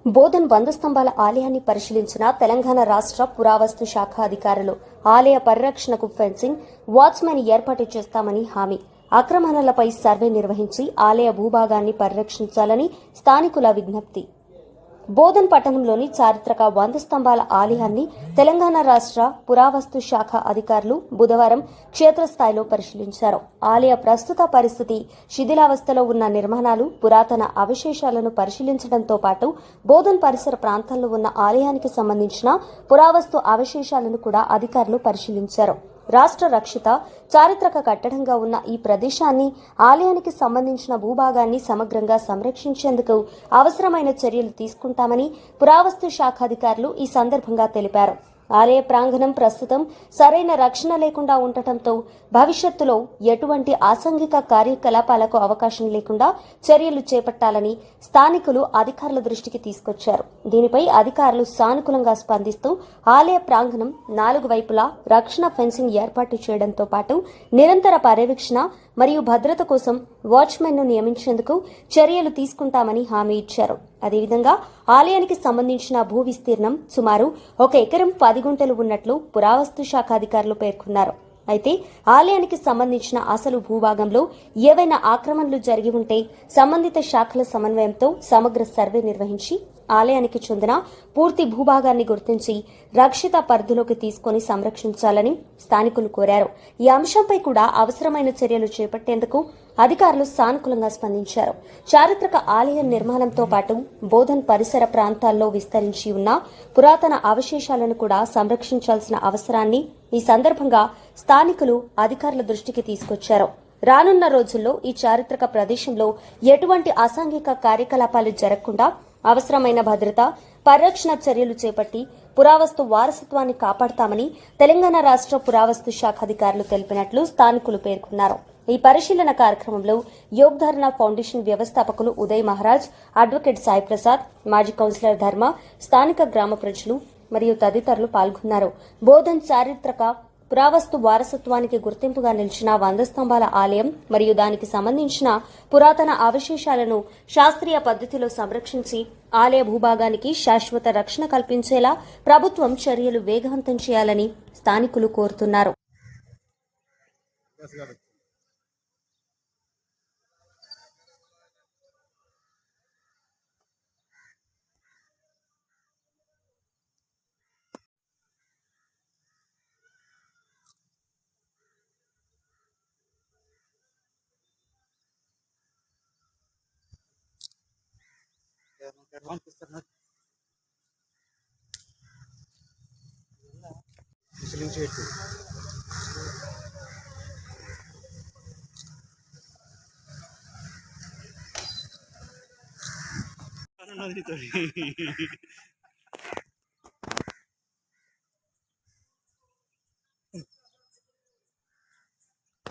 బోధన్ 100 స్తంభాల ఆలయాన్ని పరిశీలించిన తెలంగాణ రాష్ట్ర పురావస్తు శాఖ అధికారులు ఆలయ పరిరక్షణకు ఫెన్సింగ్, వాచ్మెన్ ఏర్పాటు చేస్తామని హామీ. ఆక్రమణలపై సర్వే నిర్వహించి ఆలయ భూభాగాన్ని పరిరక్షించాలని స్థానికుల విజ్ఞప్తి. బోధన్ పట్టణంలోని చారిత్రక 100 స్తంభాల ఆలయాన్ని తెలంగాణ రాష్ట్ర పురావస్తు శాఖ అధికారులు బుధవారం క్షేత్రస్థాయిలో పరిశీలించారు. ఆలయ ప్రస్తుత పరిస్థితి, శిథిలావస్థలో ఉన్న నిర్మాణాలు, పురాతన అవశేషాలను పరిశీలించడంతో పాటు బోధన్ పరిసర ప్రాంతాల్లో ఉన్న ఆలయానికి సంబంధించిన పురావస్తు అవశేషాలను కూడా అధికారులు పరిశీలించారు. రాష్ట్ర రక్షిత చారిత్రక కట్టడంగా ఉన్న ఈ ప్రదేశాన్ని, ఆలయానికి సంబంధించిన భూభాగాన్ని సమగ్రంగా సంరక్షించేందుకు అవసరమైన చర్యలు తీసుకుంటామని పురావస్తు శాఖ అధికారులు ఈ సందర్భంగా తెలిపారు. ఆలయ ప్రాంగణం ప్రస్తుతం సరైన రక్షణ లేకుండా ఉండటంతో భవిష్యత్తులో ఎటువంటి అసాంఘిక కార్యకలాపాలకు అవకాశం లేకుండా చర్యలు చేపట్టాలని స్థానికులు అధికారుల దృష్టికి తీసుకొచ్చారు. దీనిపై అధికారులు సానుకూలంగా స్పందిస్తూ ఆలయ ప్రాంగణం 4 వైపులా రక్షణ ఫెన్సింగ్ ఏర్పాటు చేయడంతో పాటు నిరంతర పర్యవేక్షణ మరియు భద్రత కోసం వాచ్మెన్ను నియమించేందుకు చర్యలు తీసుకుంటామని హామీ ఇచ్చారు. అదేవిధంగా ఆలయానికి సంబంధించిన భూ విస్తీర్ణం సుమారు 1 ఎకరం 10 గుంటలు ఉన్నట్లు పురావస్తు శాఖ అధికారులు పేర్కొన్నారు. అయితే ఆలయానికి సంబంధించిన అసలు భూభాగంలో ఏవైనా ఆక్రమణలు జరిగి ఉంటే సంబంధిత శాఖల సమన్వయంతో సమగ్ర సర్వే నిర్వహించి ఆలయానికి చెందిన పూర్తి భూభాగాన్ని గుర్తించి రక్షిత పరిధిలోకి తీసుకుని సంరక్షించాలని స్థానికులు కోరారు. ఈ అంశంపై కూడా అవసరమైన చర్యలు చేపట్టేందుకు అధికారులు సానుకూలంగా స్పందించారు. చారిత్రక ఆలయ నిర్మాణంతో పాటు బోధన్ పరిసర ప్రాంతాల్లో విస్తరించి ఉన్న పురాతన అవశేషాలను కూడా సంరక్షించాల్సిన అవసరాన్ని ఈ సందర్భంగా స్థానికులు అధికారుల దృష్టికి తీసుకొచ్చారు. రానున్న రోజుల్లో ఈ చారిత్రక ప్రదేశంలో ఎటువంటి అసాంఘిక కార్యకలాపాలు జరగకుండా అవసరమైన భద్రత, పరిరక్షణ చర్యలు చేపట్టి పురావస్తు వారసత్వాన్ని కాపాడతామని తెలంగాణ రాష్ట్ర పురావస్తు శాఖ అధికారులు తెలిపినట్లు స్థానికులు పేర్కొన్నారు. ఈ పరిశీలన కార్యక్రమంలో యోగధారణ ఫౌండేషన్ వ్యవస్థాపకులు ఉదయ్ మహారాజ్, అడ్వకేట్ సాయి ప్రసాద్, మాజీ కౌన్సిలర్ ధర్మ, స్థానిక గ్రామ ప్రజలు మరియు తదితరులు పాల్గొన్నారు. బోధన్ చారిత్రక పురావస్తు వారసత్వానికి గుర్తింపుగా నిలిచిన 100 స్తంభాల ఆలయం మరియు దానికి సంబంధించిన పురాతన అవశేషాలను శాస్త్రీయ పద్దతిలో సంరక్షించి ఆలయ భూభాగానికి శాశ్వత రక్షణ కల్పించేలా ప్రభుత్వం చర్యలు వేగవంతం చేయాలని స్థానికులు కోరుతున్నారు.